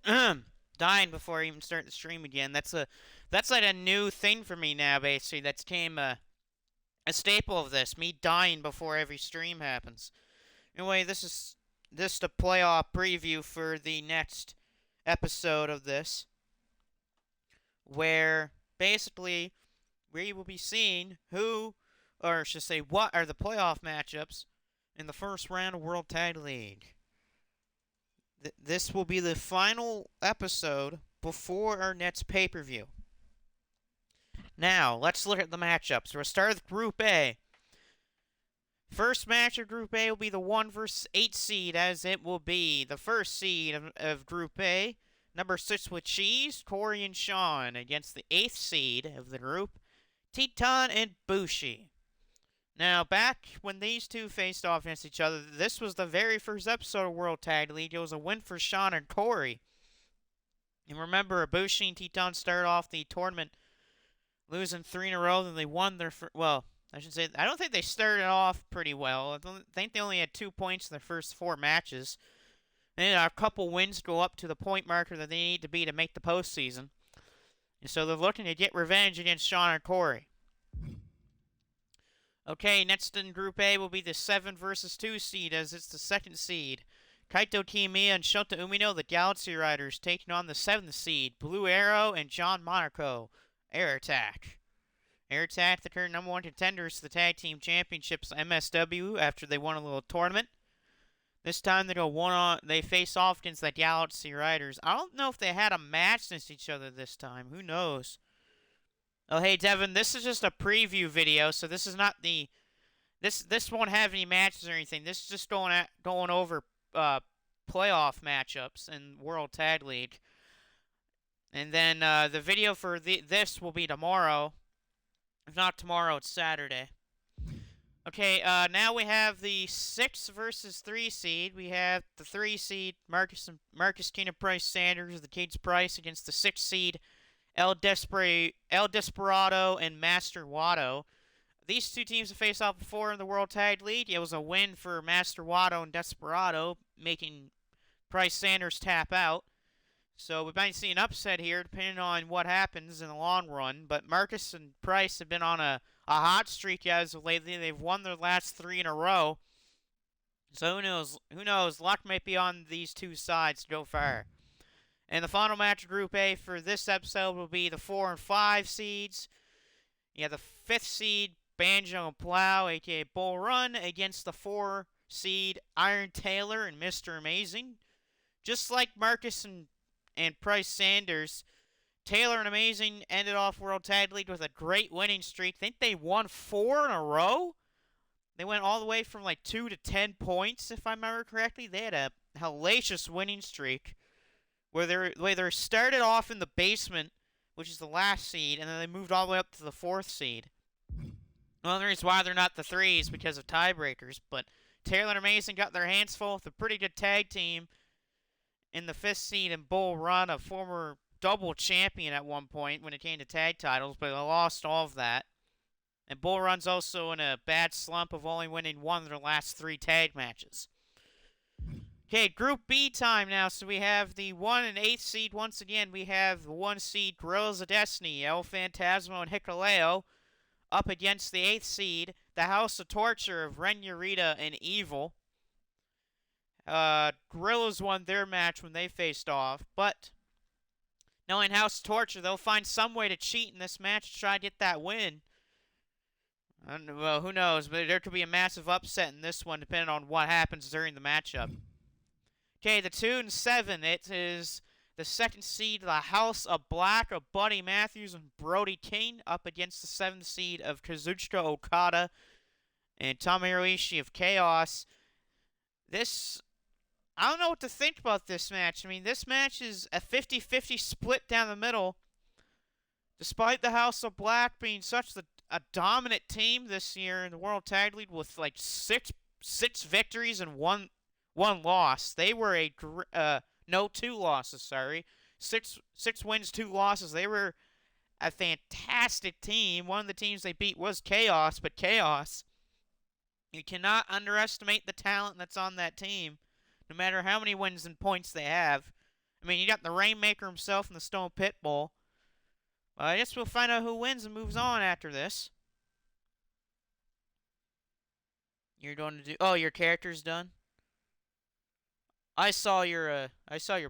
dying before I even start the stream again. That's like a new thing for me now. Basically, that's came a staple of this. Me dying before every stream happens. Anyway, this the playoff preview for the next episode of this, where basically we will be seeing who, or I should say, what are the playoff matchups in the first round of World Tag League. This will be the final episode before our next pay per view. Now, let's look at the matchups. We'll start with Group A. First match of Group A will be the 1 versus 8 seed, as it will be the first seed of Group A, number 6 with Cheese, Corey and Sean, against the 8th seed of the group, Teton and Bushi. Now, back when these two faced off against each other, this was the very first episode of World Tag League. It was a win for Sean and Corey. And remember, Ibushi and Teton started off the tournament losing 3 in a row, then they won their well, I should say, I don't think they started off pretty well. I think they only had 2 points in their first 4 matches. And a couple wins go up to the point marker that they need to be to make the postseason. And so they're looking to get revenge against Sean and Corey. Okay, next in Group A will be the 7 versus 2 seed, as it's the second seed. Kaito Kiyomiya and Shota Umino, the Galaxy Riders, taking on the 7th seed, Blue Arrow and John Monaco, Air Attack. Air Attack, the current number 1 contenders to the Tag Team Championships MSW after they won a little tournament. This time they face off against the Galaxy Riders. I don't know if they had a match against each other this time. Who knows? Oh, hey Devin, this is just a preview video, so this is not the this won't have any matches or anything. This is just going over playoff matchups in World Tag League. And then the video for this will be tomorrow. If not tomorrow, it's Saturday. Okay, now we have the 6 versus 3 seed. We have the 3 seed Marcus Keenan Price Sanders, the Kids Price, against the 6 seed El Desperado and Master Watto. These two teams have faced off before in the World Tag League. It was a win for Master Watto and Desperado, making Price Sanders tap out. So we might see an upset here, depending on what happens in the long run. But Marcus and Price have been on a hot streak as of lately. They've won their last 3 in a row. So who knows? Who knows? Luck might be on these two sides to go far. And the final match of Group A for this episode will be the 4 and 5 seeds. You have the 5th seed Banjo and Plow, aka Bull Run, against the 4 seed Iron Taylor and Mr. Amazing. Just like Marcus and Price Sanders, Taylor and Amazing ended off World Tag League with a great winning streak. I think they won 4 in a row. They went all the way from like 2 to 10 points, if I remember correctly. They had a hellacious winning streak where they started off in the basement, which is the last seed, and then they moved all the way up to the 4th seed. Well, the reason why they're not the 3 is because of tiebreakers, but Taylor and Amazing got their hands full with a pretty good tag team in the 5th seed and Bull Run, a former double champion at one point when it came to tag titles, but they lost all of that. And Bull Run's also in a bad slump of only winning 1 of their last 3 tag matches. Okay, Group B time now. So we have the 1 and 8th seed. Once again, we have the 1 seed Guerrillas of Destiny, El Phantasmo and Hikuleo, up against the 8th seed, the House of Torture of Ren Yarita and Evil. Guerrillas won their match when they faced off, but knowing House of Torture, they'll find some way to cheat in this match to try to get that win. Well, who knows, but there could be a massive upset in this one depending on what happens during the matchup. Okay, the 2 and 7, it is the 2nd seed, the House of Black of Buddy Matthews and Brody King, up against the 7th seed of Kazuchika Okada and Tomohiro Ishii of Chaos. I don't know what to think about this match. I mean, this match is a 50-50 split down the middle. Despite the House of Black being such a dominant team this year in the World Tag League with like six victories and one loss. They were two losses, sorry. Six wins, 2 losses. They were a fantastic team. One of the teams they beat was Chaos, but Chaos, you cannot underestimate the talent that's on that team, no matter how many wins and points they have. I mean, you got the Rainmaker himself in the Stone Pit Bowl. I guess we'll find out who wins and moves on after this. You're going to do. Oh, your character's done. I saw your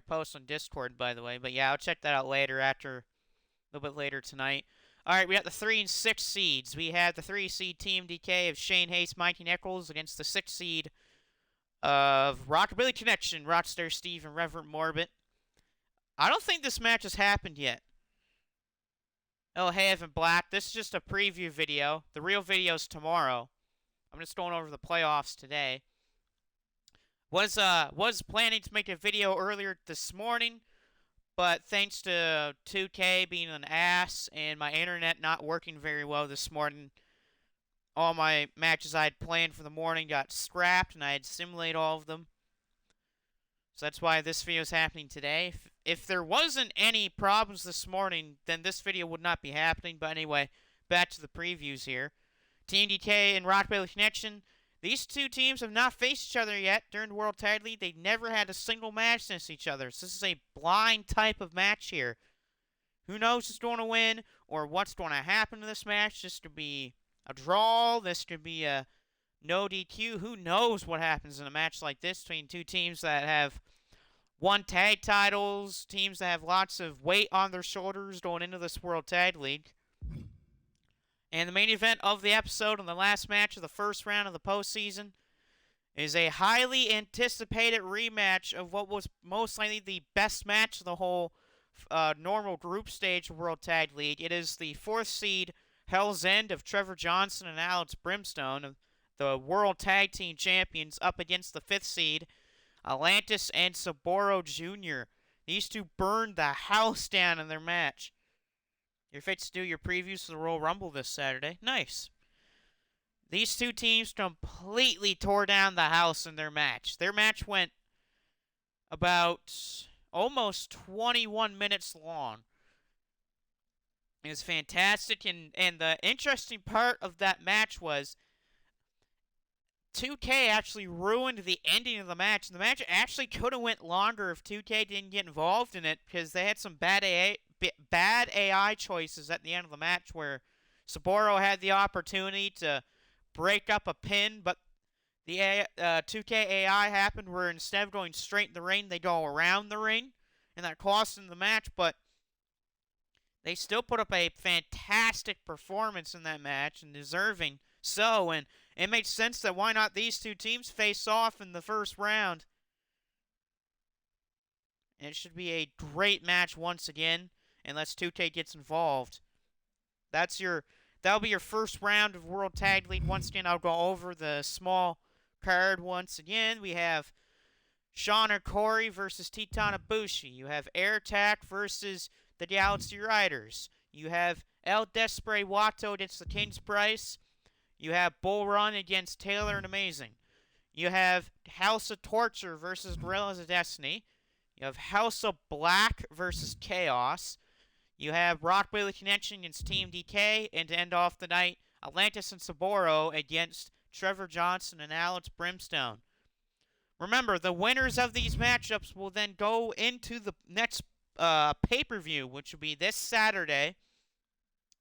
post on Discord, by the way. But yeah, I'll check that out later, after a little bit later tonight. All right, we got the 3 and 6 seeds. We have the 3 seed Team DK of Shane Hayes, Mikey Nichols against the 6 seed of Rockabilly Connection, Rockstar Steve and Reverend Morbid. I don't think this match has happened yet. Oh, hey, Evan Black. This is just a preview video. The real video's tomorrow. I'm just going over the playoffs today. Was planning to make a video earlier this morning, but thanks to 2K being an ass and my internet not working very well this morning, all my matches I had planned for the morning got scrapped, and I had simulated all of them. So that's why this video is happening today. If there wasn't any problems this morning, then this video would not be happening. But anyway, back to the previews here. Team DK and Rockabilly Connection. These two teams have not faced each other yet during the World Tag League. They never had a single match against each other. So this is a blind type of match here. Who knows who's going to win or what's going to happen to this match? This could be a draw. This could be a no DQ. Who knows what happens in a match like this between two teams that have won tag titles, teams that have lots of weight on their shoulders going into this World Tag League. And the main event of the episode and the last match of the first round of the postseason is a highly anticipated rematch of what was most likely the best match of the whole normal group stage World Tag League. It is the 4th seed Hell's End of Trevor Johnson and Alex Brimstone, the World Tag Team Champions, up against the 5th seed Atlantis and Saboro Jr. These two burned the house down in their match. You're fit to do your previews for the Royal Rumble this Saturday. Nice. These two teams completely tore down the house in their match. Their match went about almost 21 minutes long. It was fantastic, and the interesting part of that match was 2K actually ruined the ending of the match. And the match actually could have went longer if 2K didn't get involved in it, because they had some bad AI choices at the end of the match where Saboro had the opportunity to break up a pin, but the 2K AI happened where instead of going straight in the ring, they go around the ring, and that cost them the match, but they still put up a fantastic performance in that match, and deserving so, and it makes sense that why not these two teams face off in the first round. And it should be a great match once again, unless 2K gets involved. That'll be your first round of World Tag League. Once again, I'll go over the small card once again. We have Sean or Corey versus Titan Ibushi. You have Air Attack versus the Galaxy Riders. You have El Despre Wato against the King's Price. You have Bull Run against Taylor and Amazing. You have House of Torture versus Gorillas of Destiny. You have House of Black versus Chaos. You have Rockabilly Connection against Team DK. And to end off the night, Atlantis and Saboro against Trevor Johnson and Alex Brimstone. Remember, the winners of these matchups will then go into the next pay-per-view, which will be this Saturday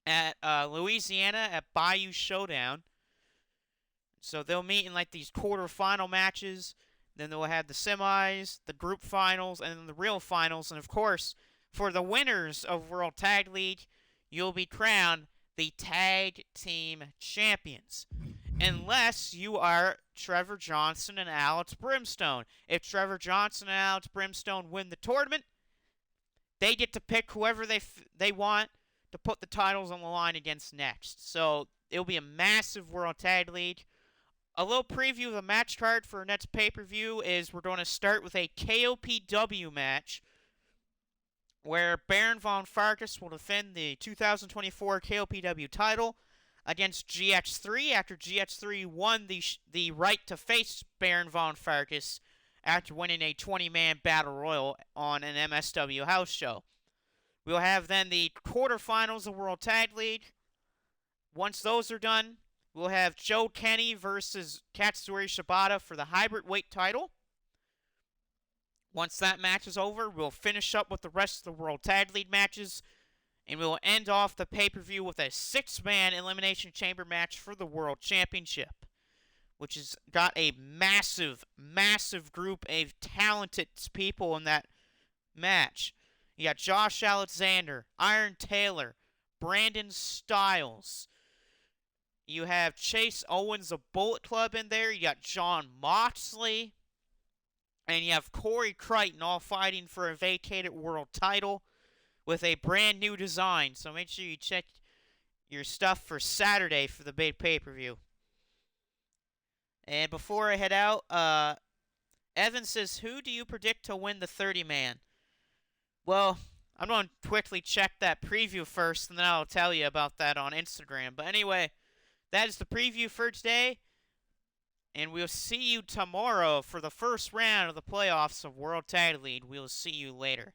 at Louisiana at Bayou Showdown. So they'll meet in like these quarterfinal matches. Then they'll have the semis, the group finals, and then the real finals. And of course, for the winners of World Tag League, you'll be crowned the Tag Team Champions. Unless you are Trevor Johnson and Alex Brimstone. If Trevor Johnson and Alex Brimstone win the tournament, they get to pick whoever they want to put the titles on the line against next. So it'll be a massive World Tag League. A little preview of the match card for our next pay-per-view is we're going to start with a KOPW match where Baron Von Farkas will defend the 2024 KOPW title against GX3 after GX3 won the right to face Baron Von Farkas after winning a 20-man battle royal on an MSW house show. We'll have then the quarterfinals of World Tag League. Once those are done, we'll have Joe Kenny versus Katsuyori Shibata for the hybrid weight title. Once that match is over, we'll finish up with the rest of the World Tag League matches, and we'll end off the pay-per-view with a 6-man Elimination Chamber match for the World Championship, which has got a massive, massive group of talented people in that match. You got Josh Alexander, Iron Taylor, Brandon Styles. You have Chase Owens of Bullet Club in there. You got John Moxley. And you have Corey Crichton all fighting for a vacated world title with a brand new design. So make sure you check your stuff for Saturday for the big pay-per-view. And before I head out, Evan says, who do you predict to win the 30-man? Well, I'm going to quickly check that preview first, and then I'll tell you about that on Instagram. But anyway, that is the preview for today. And we'll see you tomorrow for the first round of the playoffs of World Tag League. We'll see you later.